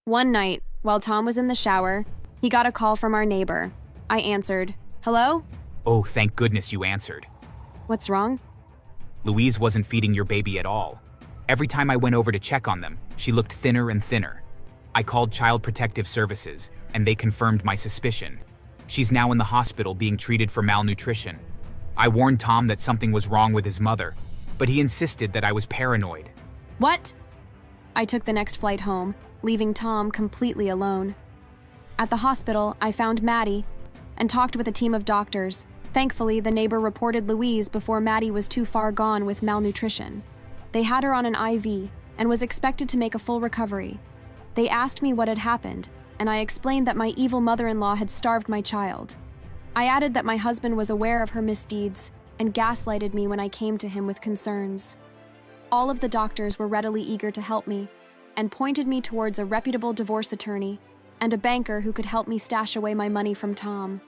One night, while Tom was in the shower, he got a call from our neighbor. I answered. Hello? Oh, thank goodness you answered. What's wrong? Louise wasn't feeding your baby at all. Every time I went over to check on them, she looked thinner and thinner. I called Child Protective Services, and they confirmed my suspicion. She's now in the hospital being treated for malnutrition. I warned Tom that something was wrong with his mother, but he insisted that I was paranoid. What? I took the next flight home, leaving Tom completely alone. At the hospital, I found Maddie and talked with a team of doctors. Thankfully, the neighbor reported Louise before Maddie was too far gone with malnutrition. They had her on an IV and was expected to make a full recovery. They asked me what had happened, and I explained that my evil mother-in-law had starved my child. I added that my husband was aware of her misdeeds and gaslighted me when I came to him with concerns. All of the doctors were readily eager to help me and pointed me towards a reputable divorce attorney and a banker who could help me stash away my money from Tom.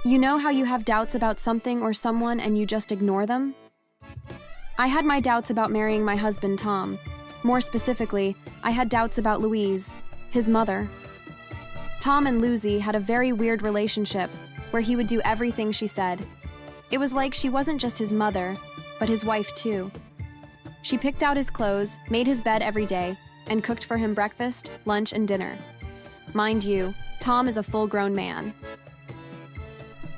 You know how you have doubts about something or someone and you just ignore them? I had my doubts about marrying my husband, Tom. More specifically, I had doubts about Louise, his mother. Tom and Lucy had a very weird relationship where he would do everything she said. It was like she wasn't just his mother, but his wife too. She picked out his clothes, made his bed every day, and cooked for him breakfast, lunch, and dinner. Mind you, Tom is a full-grown man.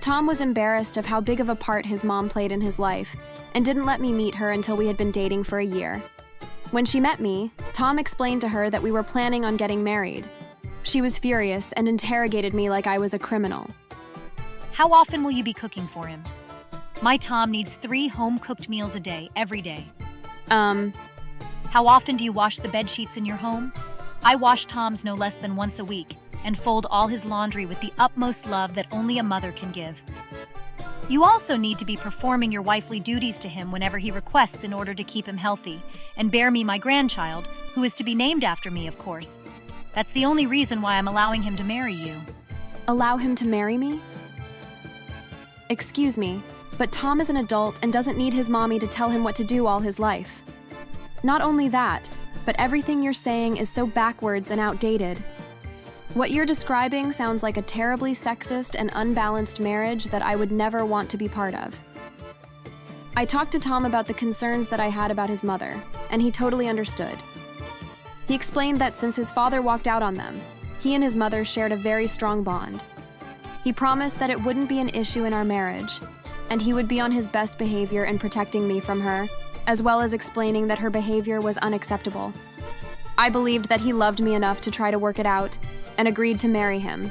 Tom was embarrassed of how big of a part his mom played in his life and didn't let me meet her until we had been dating for a year. When she met me, Tom explained to her that we were planning on getting married. She was furious and interrogated me like I was a criminal. How often will you be cooking for him? My Tom needs 3 home-cooked meals a day, every day. How often do you wash the bed sheets in your home? I wash Tom's no less than once a week and fold all his laundry with the utmost love that only a mother can give. You also need to be performing your wifely duties to him whenever he requests in order to keep him healthy and bear me my grandchild, who is to be named after me, of course. That's the only reason why I'm allowing him to marry you. Allow him to marry me? Excuse me, but Tom is an adult and doesn't need his mommy to tell him what to do all his life. Not only that, but everything you're saying is so backwards and outdated. What you're describing sounds like a terribly sexist and unbalanced marriage that I would never want to be part of. I talked to Tom about the concerns that I had about his mother, and he totally understood. He explained that since his father walked out on them, he and his mother shared a very strong bond. He promised that it wouldn't be an issue in our marriage, and he would be on his best behavior in protecting me from her, as well as explaining that her behavior was unacceptable. I believed that he loved me enough to try to work it out, and agreed to marry him.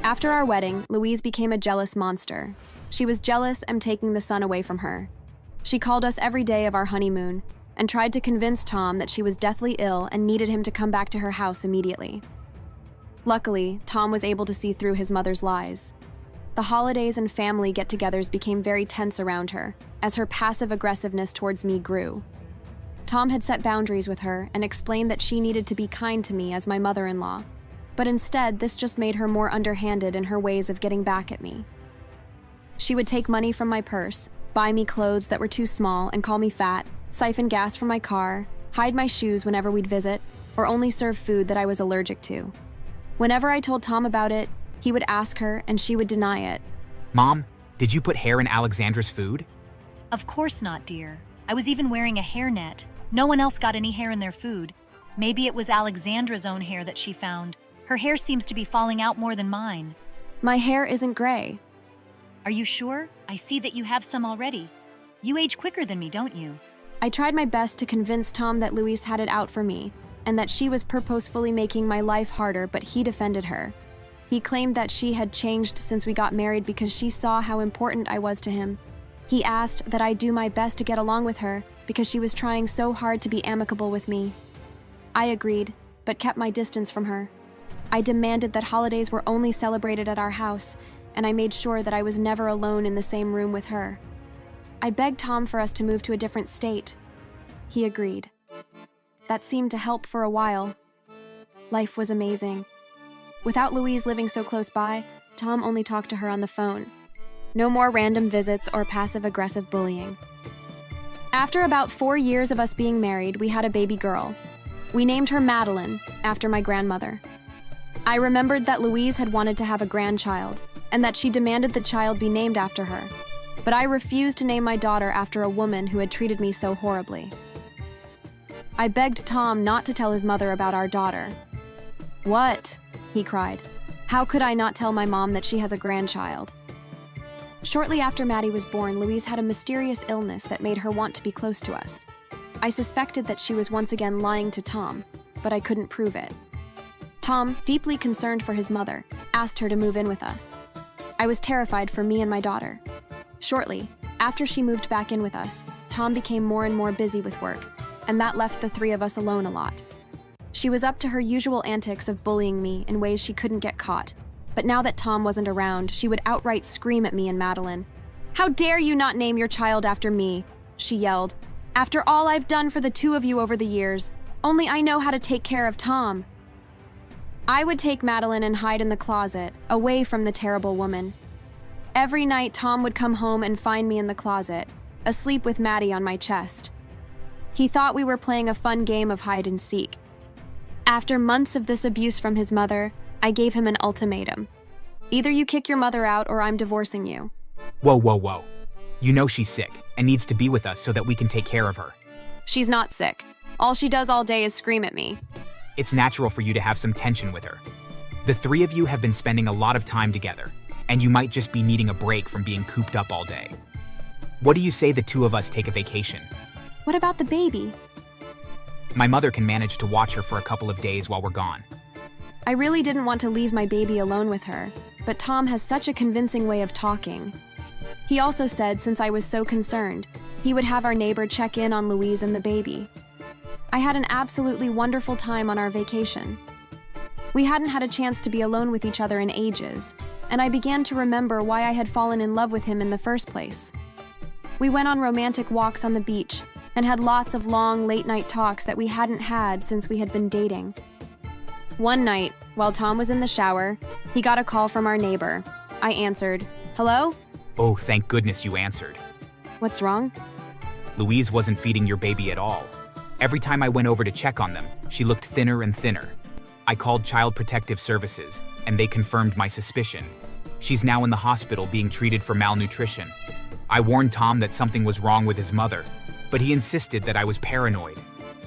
After our wedding, Louise became a jealous monster. She was jealous and taking the son away from her. She called us every day of our honeymoon and tried to convince Tom that she was deathly ill and needed him to come back to her house immediately. Luckily, Tom was able to see through his mother's lies. The holidays and family get-togethers became very tense around her as her passive aggressiveness towards me grew. Tom had set boundaries with her and explained that she needed to be kind to me as my mother-in-law. But instead, this just made her more underhanded in her ways of getting back at me. She would take money from my purse, buy me clothes that were too small and call me fat, siphon gas from my car, hide my shoes whenever we'd visit, or only serve food that I was allergic to. Whenever I told Tom about it, he would ask her and she would deny it. Mom, did you put hair in Alexandra's food? Of course not, dear. I was even wearing a hairnet. No one else got any hair in their food. Maybe it was Alexandra's own hair that she found. Her hair seems to be falling out more than mine. My hair isn't gray. Are you sure? I see that you have some already. You age quicker than me, don't you? I tried my best to convince Tom that Louise had it out for me, and that she was purposefully making my life harder, but he defended her. He claimed that she had changed since we got married because she saw how important I was to him. He asked that I do my best to get along with her because she was trying so hard to be amicable with me. I agreed, but kept my distance from her. I demanded that holidays were only celebrated at our house, and I made sure that I was never alone in the same room with her. I begged Tom for us to move to a different state. He agreed. That seemed to help for a while. Life was amazing. Without Louise living so close by, Tom only talked to her on the phone. No more random visits or passive-aggressive bullying. After about 4 years of us being married, we had a baby girl. We named her Madeline, after my grandmother. I remembered that Louise had wanted to have a grandchild, and that she demanded the child be named after her. But I refused to name my daughter after a woman who had treated me so horribly. I begged Tom not to tell his mother about our daughter. "What?" he cried. "How could I not tell my mom that she has a grandchild?" Shortly after Maddie was born, Louise had a mysterious illness that made her want to be close to us. I suspected that she was once again lying to Tom, but I couldn't prove it. Tom, deeply concerned for his mother, asked her to move in with us. I was terrified for me and my daughter. Shortly, after she moved back in with us, Tom became more and more busy with work, and that left the three of us alone a lot. She was up to her usual antics of bullying me in ways she couldn't get caught, but now that Tom wasn't around, she would outright scream at me and Madeline. "How dare you not name your child after me?" she yelled. "After all I've done for the two of you over the years, only I know how to take care of Tom." I would take Madeline and hide in the closet, away from the terrible woman. Every night, Tom would come home and find me in the closet, asleep with Maddie on my chest. He thought we were playing a fun game of hide and seek. After months of this abuse from his mother, I gave him an ultimatum. "Either you kick your mother out or I'm divorcing you." Whoa, whoa, whoa. You know she's sick and needs to be with us so that we can take care of her. "She's not sick. All she does all day is scream at me." It's natural for you to have some tension with her. The three of you have been spending a lot of time together, and you might just be needing a break from being cooped up all day. What do you say the two of us take a vacation? "What about the baby?" My mother can manage to watch her for a couple of days while we're gone. I really didn't want to leave my baby alone with her, but Tom has such a convincing way of talking. He also said since I was so concerned, he would have our neighbor check in on Louise and the baby. I had an absolutely wonderful time on our vacation. We hadn't had a chance to be alone with each other in ages, and I began to remember why I had fallen in love with him in the first place. We went on romantic walks on the beach and had lots of long, late-night talks that we hadn't had since we had been dating. One night, while Tom was in the shower, he got a call from our neighbor. I answered. "Hello?" Oh, thank goodness you answered. "What's wrong?" Louise wasn't feeding your baby at all. Every time I went over to check on them, she looked thinner and thinner. I called Child Protective Services, and they confirmed my suspicion. She's now in the hospital being treated for malnutrition. I warned Tom that something was wrong with his mother, but he insisted that I was paranoid.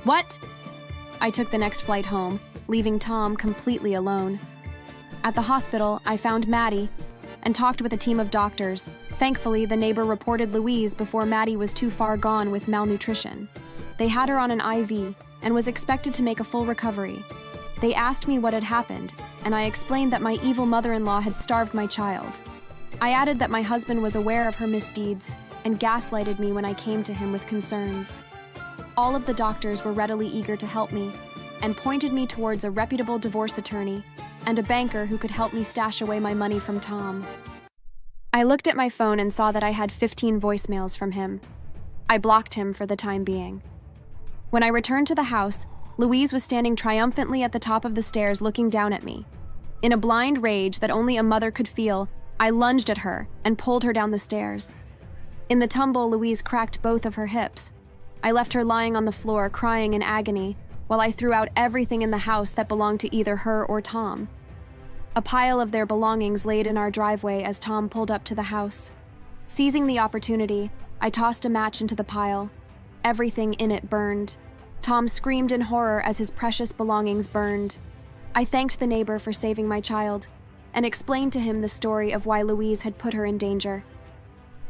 "What?" I took the next flight home, leaving Tom completely alone. At the hospital, I found Maddie and talked with a team of doctors. Thankfully, the neighbor reported Louise before Maddie was too far gone with malnutrition. They had her on an IV and was expected to make a full recovery. They asked me what had happened, and I explained that my evil mother-in-law had starved my child. I added that my husband was aware of her misdeeds and gaslighted me when I came to him with concerns. All of the doctors were readily eager to help me and pointed me towards a reputable divorce attorney and a banker who could help me stash away my money from Tom. I looked at my phone and saw that I had 15 voicemails from him. I blocked him for the time being. When I returned to the house, Louise was standing triumphantly at the top of the stairs looking down at me. In a blind rage that only a mother could feel, I lunged at her and pulled her down the stairs. In the tumble, Louise cracked both of her hips. I left her lying on the floor, crying in agony, while I threw out everything in the house that belonged to either her or Tom. A pile of their belongings laid in our driveway as Tom pulled up to the house. Seizing the opportunity, I tossed a match into the pile. Everything in it burned. Tom screamed in horror as his precious belongings burned. I thanked the neighbor for saving my child and explained to him the story of why Louise had put her in danger.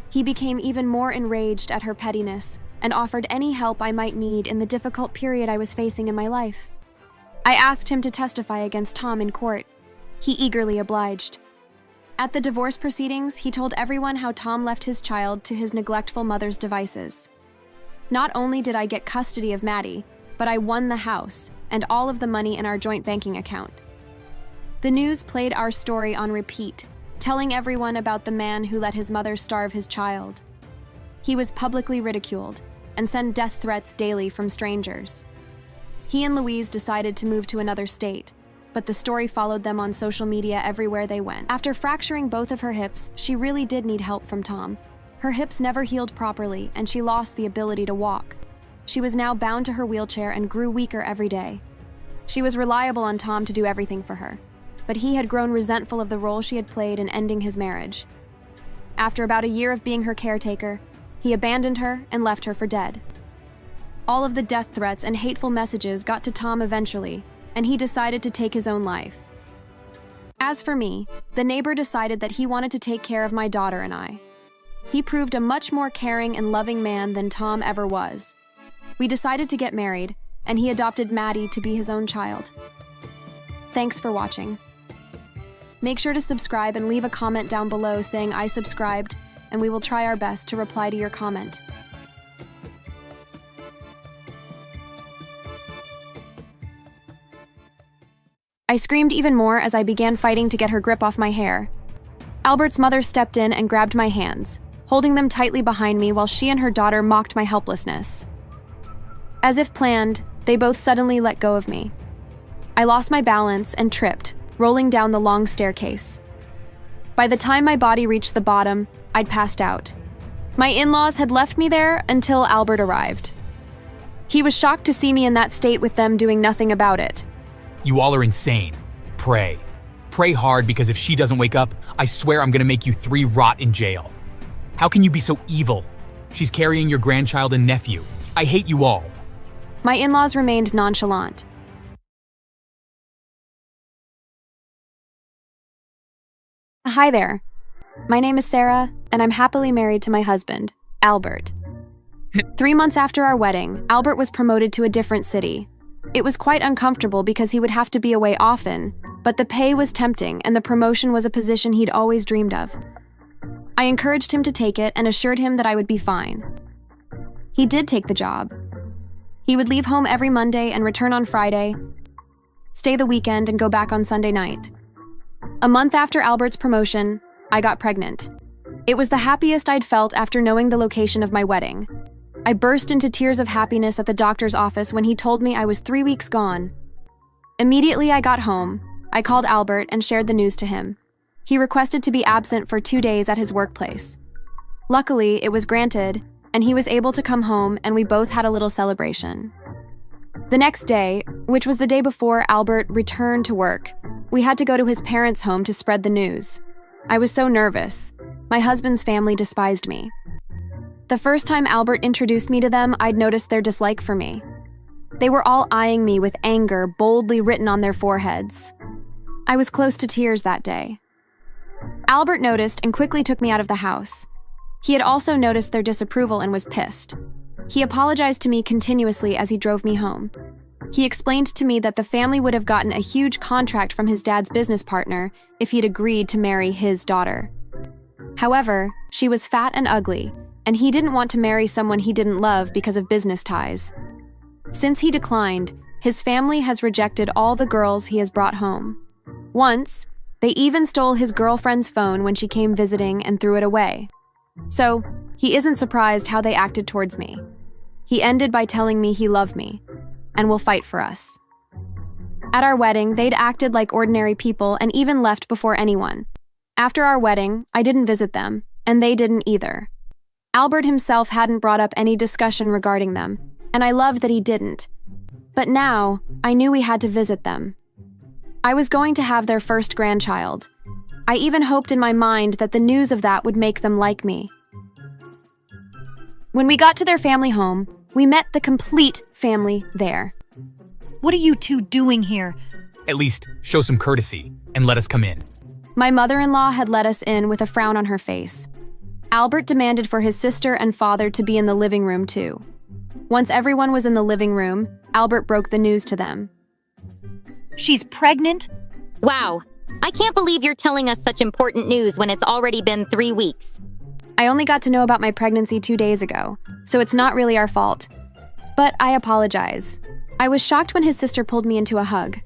He became even more enraged at her pettiness and offered any help I might need in the difficult period I was facing in my life. I asked him to testify against Tom in court. He eagerly obliged. At the divorce proceedings, he told everyone how Tom left his child to his neglectful mother's devices. Not only did I get custody of Maddie, but I won the house and all of the money in our joint banking account. The news played our story on repeat, telling everyone about the man who let his mother starve his child. He was publicly ridiculed and sent death threats daily from strangers. He and Louise decided to move to another state, but the story followed them on social media everywhere they went. After fracturing both of her hips, she really did need help from Tom. Her hips never healed properly, and she lost the ability to walk. She was now bound to her wheelchair and grew weaker every day. She was reliable on Tom to do everything for her, but he had grown resentful of the role she had played in ending his marriage. After about a year of being her caretaker, he abandoned her and left her for dead. All of the death threats and hateful messages got to Tom eventually, and he decided to take his own life. As for me, the neighbor decided that he wanted to take care of my daughter and I. He proved a much more caring and loving man than Tom ever was. We decided to get married, and he adopted Maddie to be his own child. Thanks for watching. Make sure to subscribe and leave a comment down below saying I subscribed, and we will try our best to reply to your comment. I screamed even more as I began fighting to get her grip off my hair. Albert's mother stepped in and grabbed my hands, holding them tightly behind me while she and her daughter mocked my helplessness. As if planned, they both suddenly let go of me. I lost my balance and tripped, rolling down the long staircase. By the time my body reached the bottom, I'd passed out. My in-laws had left me there until Albert arrived. He was shocked to see me in that state with them doing nothing about it. You all are insane. Pray. Pray hard, because if she doesn't wake up, I swear I'm gonna make you 3 rot in jail. How can you be so evil? She's carrying your grandchild and nephew. I hate you all. My in-laws remained nonchalant. Hi there. My name is Sarah, and I'm happily married to my husband, Albert. 3 months after our wedding, Albert was promoted to a different city. It was quite uncomfortable because he would have to be away often, but the pay was tempting and the promotion was a position he'd always dreamed of. I encouraged him to take it and assured him that I would be fine. He did take the job. He would leave home every Monday and return on Friday, stay the weekend, and go back on Sunday night. A month after Albert's promotion, I got pregnant. It was the happiest I'd felt after knowing the location of my wedding. I burst into tears of happiness at the doctor's office when he told me I was 3 weeks gone. Immediately I got home, I called Albert and shared the news to him. He requested to be absent for 2 days at his workplace. Luckily, it was granted, and he was able to come home, and we both had a little celebration. The next day, which was the day before Albert returned to work, we had to go to his parents' home to spread the news. I was so nervous. My husband's family despised me. The first time Albert introduced me to them, I'd noticed their dislike for me. They were all eyeing me with anger boldly written on their foreheads. I was close to tears that day. Albert noticed and quickly took me out of the house. He had also noticed their disapproval and was pissed. He apologized to me continuously as he drove me home. He explained to me that the family would have gotten a huge contract from his dad's business partner if he'd agreed to marry his daughter. However, she was fat and ugly, and he didn't want to marry someone he didn't love because of business ties. Since he declined, his family has rejected all the girls he has brought home. Once, they even stole his girlfriend's phone when she came visiting and threw it away. So, he isn't surprised how they acted towards me. He ended by telling me he loved me and will fight for us. At our wedding, they'd acted like ordinary people and even left before anyone. After our wedding, I didn't visit them, and they didn't either. Albert himself hadn't brought up any discussion regarding them, and I loved that he didn't. But now, I knew we had to visit them. I was going to have their first grandchild. I even hoped in my mind that the news of that would make them like me. When we got to their family home, we met the complete family there. What are you two doing here? At least, show some courtesy and let us come in. My mother-in-law had let us in with a frown on her face. Albert demanded for his sister and father to be in the living room too. Once everyone was in the living room, Albert broke the news to them. She's pregnant? Wow, I can't believe you're telling us such important news when it's already been 3 weeks. I only got to know about my pregnancy 2 days ago, so it's not really our fault. But I apologize. I was shocked when his sister pulled me into a hug.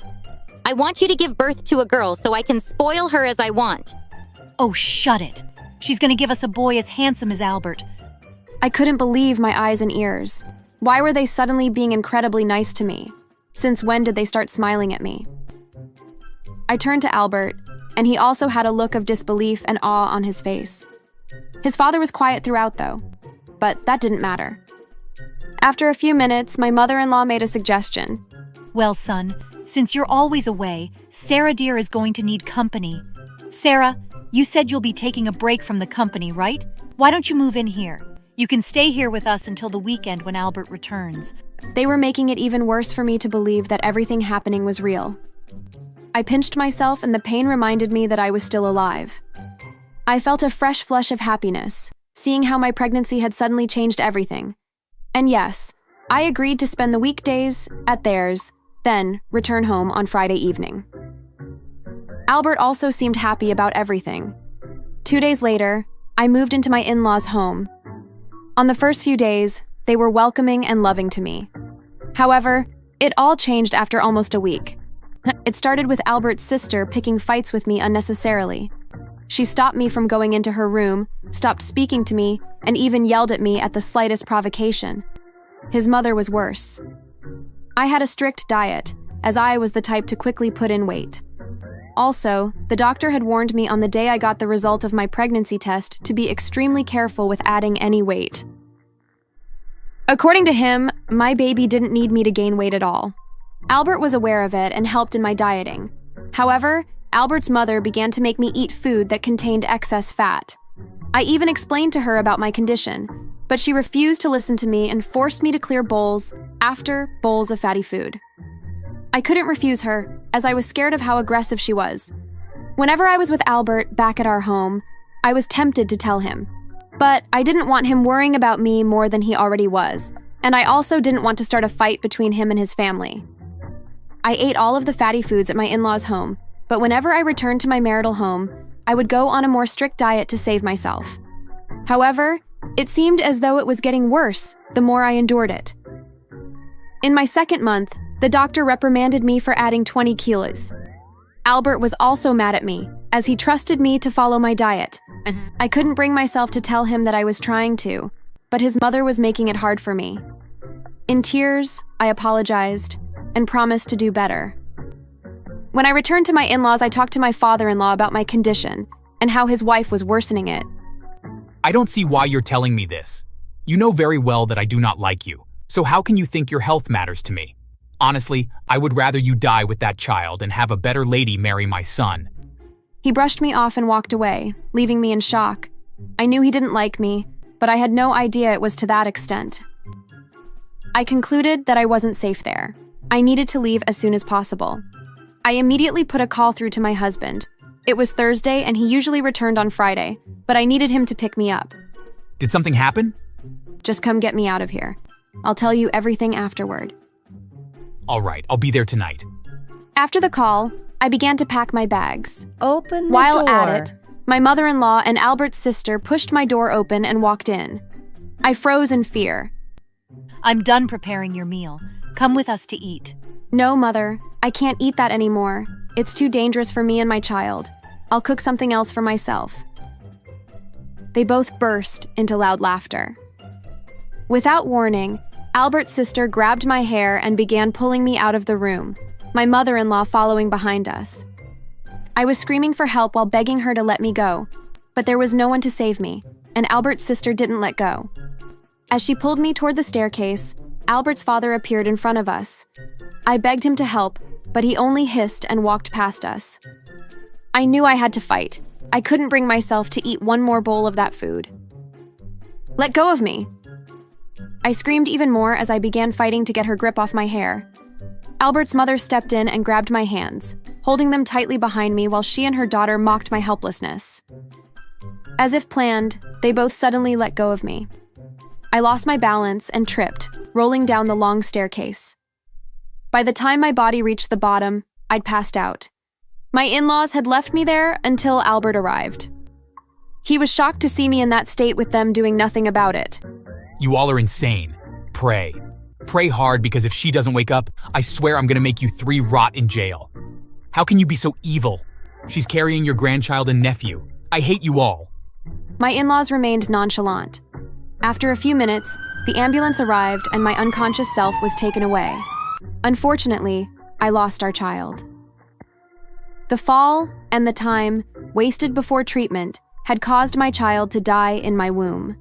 I want you to give birth to a girl so I can spoil her as I want. Oh, shut it. She's gonna give us a boy as handsome as Albert. I couldn't believe my eyes and ears. Why were they suddenly being incredibly nice to me? Since when did they start smiling at me? I turned to Albert, and he also had a look of disbelief and awe on his face. His father was quiet throughout, though, but that didn't matter. After a few minutes, my mother-in-law made a suggestion. Well, son, since you're always away, Sarah dear is going to need company. Sarah, you said you'll be taking a break from the company, right? Why don't you move in here? You can stay here with us until the weekend when Albert returns. They were making it even worse for me to believe that everything happening was real. I pinched myself, and the pain reminded me that I was still alive. I felt a fresh flush of happiness, seeing how my pregnancy had suddenly changed everything. And yes, I agreed to spend the weekdays at theirs, then return home on Friday evening. Albert also seemed happy about everything. 2 days later, I moved into my in-laws' home. On the first few days, they were welcoming and loving to me. However, it all changed after almost a week. It started with Albert's sister picking fights with me unnecessarily. She stopped me from going into her room, stopped speaking to me, and even yelled at me at the slightest provocation. His mother was worse. I had a strict diet, as I was the type to quickly put in weight. Also, the doctor had warned me on the day I got the result of my pregnancy test to be extremely careful with adding any weight. According to him, my baby didn't need me to gain weight at all. Albert was aware of it and helped in my dieting. However, Albert's mother began to make me eat food that contained excess fat. I even explained to her about my condition, but she refused to listen to me and forced me to clear bowls after bowls of fatty food. I couldn't refuse her, as I was scared of how aggressive she was. Whenever I was with Albert back at our home, I was tempted to tell him. But I didn't want him worrying about me more than he already was, and I also didn't want to start a fight between him and his family. I ate all of the fatty foods at my in-laws' home, but whenever I returned to my marital home, I would go on a more strict diet to save myself. However, it seemed as though it was getting worse the more I endured it. In my second month, the doctor reprimanded me for adding 20 kilos. Albert was also mad at me, as he trusted me to follow my diet. I couldn't bring myself to tell him that I was trying to, but his mother was making it hard for me. In tears, I apologized and promised to do better. When I returned to my in-laws, I talked to my father-in-law about my condition and how his wife was worsening it. I don't see why you're telling me this. You know very well that I do not like you, so how can you think your health matters to me? Honestly, I would rather you die with that child and have a better lady marry my son. He brushed me off and walked away, leaving me in shock. I knew he didn't like me, but I had no idea it was to that extent. I concluded that I wasn't safe there. I needed to leave as soon as possible. I immediately put a call through to my husband. It was Thursday and he usually returned on Friday, but I needed him to pick me up. Did something happen? Just come get me out of here. I'll tell you everything afterward. All right, I'll be there tonight. After the call, I began to pack my bags. Open the While door. at it, my mother-in-law and Albert's sister pushed my door open and walked in. I froze in fear. I'm done preparing your meal. Come with us to eat. No, Mother, I can't eat that anymore. It's too dangerous for me and my child. I'll cook something else for myself. They both burst into loud laughter. Without warning, Albert's sister grabbed my hair and began pulling me out of the room, my mother-in-law following behind us. I was screaming for help while begging her to let me go, but there was no one to save me, and Albert's sister didn't let go. As she pulled me toward the staircase, Albert's father appeared in front of us. I begged him to help, but he only hissed and walked past us. I knew I had to fight. I couldn't bring myself to eat one more bowl of that food. Let go of me! I screamed even more as I began fighting to get her grip off my hair. Albert's mother stepped in and grabbed my hands, holding them tightly behind me while she and her daughter mocked my helplessness. As if planned, they both suddenly let go of me. I lost my balance and tripped, rolling down the long staircase. By the time my body reached the bottom, I'd passed out. My in-laws had left me there until Albert arrived. He was shocked to see me in that state with them doing nothing about it. You all are insane. Pray. Pray hard, because if she doesn't wake up, I swear I'm gonna make you 3 rot in jail. How can you be so evil? She's carrying your grandchild and nephew. I hate you all. My in-laws remained nonchalant. After a few minutes, the ambulance arrived and my unconscious self was taken away. Unfortunately, I lost our child. The fall and the time wasted before treatment had caused my child to die in my womb.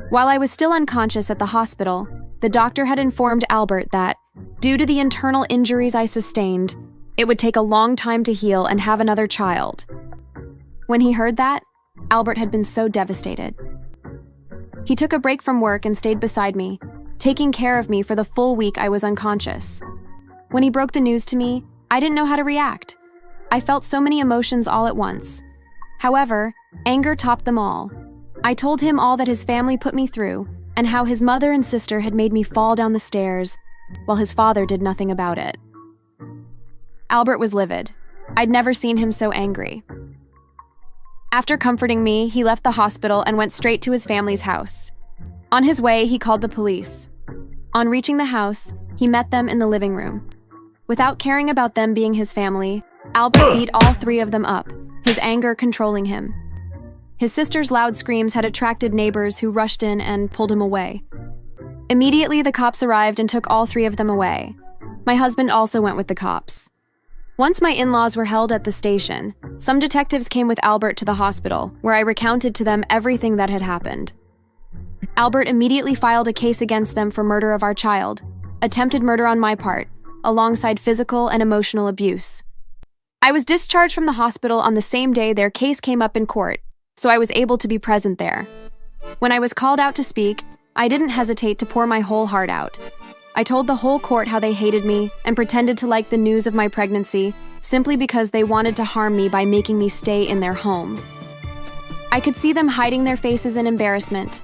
While I was still unconscious at the hospital, the doctor had informed Albert that, due to the internal injuries I sustained, it would take a long time to heal and have another child. When he heard that, Albert had been so devastated. He took a break from work and stayed beside me, taking care of me for the full week I was unconscious. When he broke the news to me, I didn't know how to react. I felt so many emotions all at once. However, anger topped them all. I told him all that his family put me through and how his mother and sister had made me fall down the stairs while his father did nothing about it. Albert was livid. I'd never seen him so angry. After comforting me, he left the hospital and went straight to his family's house. On his way, he called the police. On reaching the house, he met them in the living room. Without caring about them being his family, Albert beat all three of them up, his anger controlling him. His sister's loud screams had attracted neighbors who rushed in and pulled him away. Immediately, the cops arrived and took all three of them away. My husband also went with the cops. Once my in-laws were held at the station, some detectives came with Albert to the hospital, where I recounted to them everything that had happened. Albert immediately filed a case against them for murder of our child, attempted murder on my part, alongside physical and emotional abuse. I was discharged from the hospital on the same day their case came up in court, so I was able to be present there. When I was called out to speak, I didn't hesitate to pour my whole heart out. I told the whole court how they hated me and pretended to like the news of my pregnancy simply because they wanted to harm me by making me stay in their home. I could see them hiding their faces in embarrassment.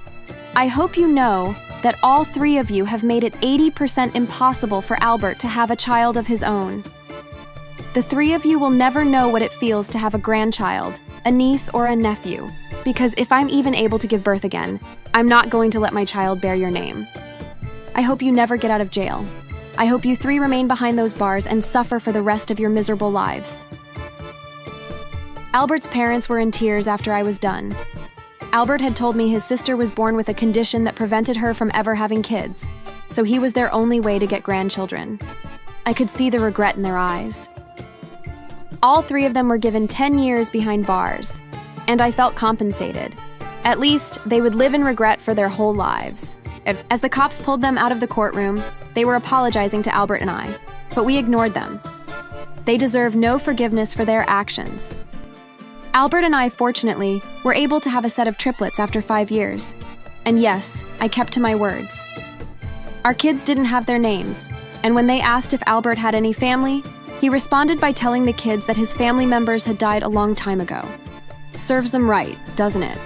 I hope you know that all three of you have made it 80% impossible for Albert to have a child of his own. The three of you will never know what it feels to have a grandchild, a niece, or a nephew, because if I'm even able to give birth again, I'm not going to let my child bear your name. I hope you never get out of jail. I hope you three remain behind those bars and suffer for the rest of your miserable lives. Albert's parents were in tears after I was done. Albert had told me his sister was born with a condition that prevented her from ever having kids, so he was their only way to get grandchildren. I could see the regret in their eyes. All three of them were given 10 years behind bars, and I felt compensated. At least, they would live in regret for their whole lives. As the cops pulled them out of the courtroom, they were apologizing to Albert and I, but we ignored them. They deserve no forgiveness for their actions. Albert and I, fortunately, were able to have a set of triplets after 5 years. And yes, I kept to my words. Our kids didn't have their names, and when they asked if Albert had any family, he responded by telling the kids that his family members had died a long time ago. Serves them right, doesn't it?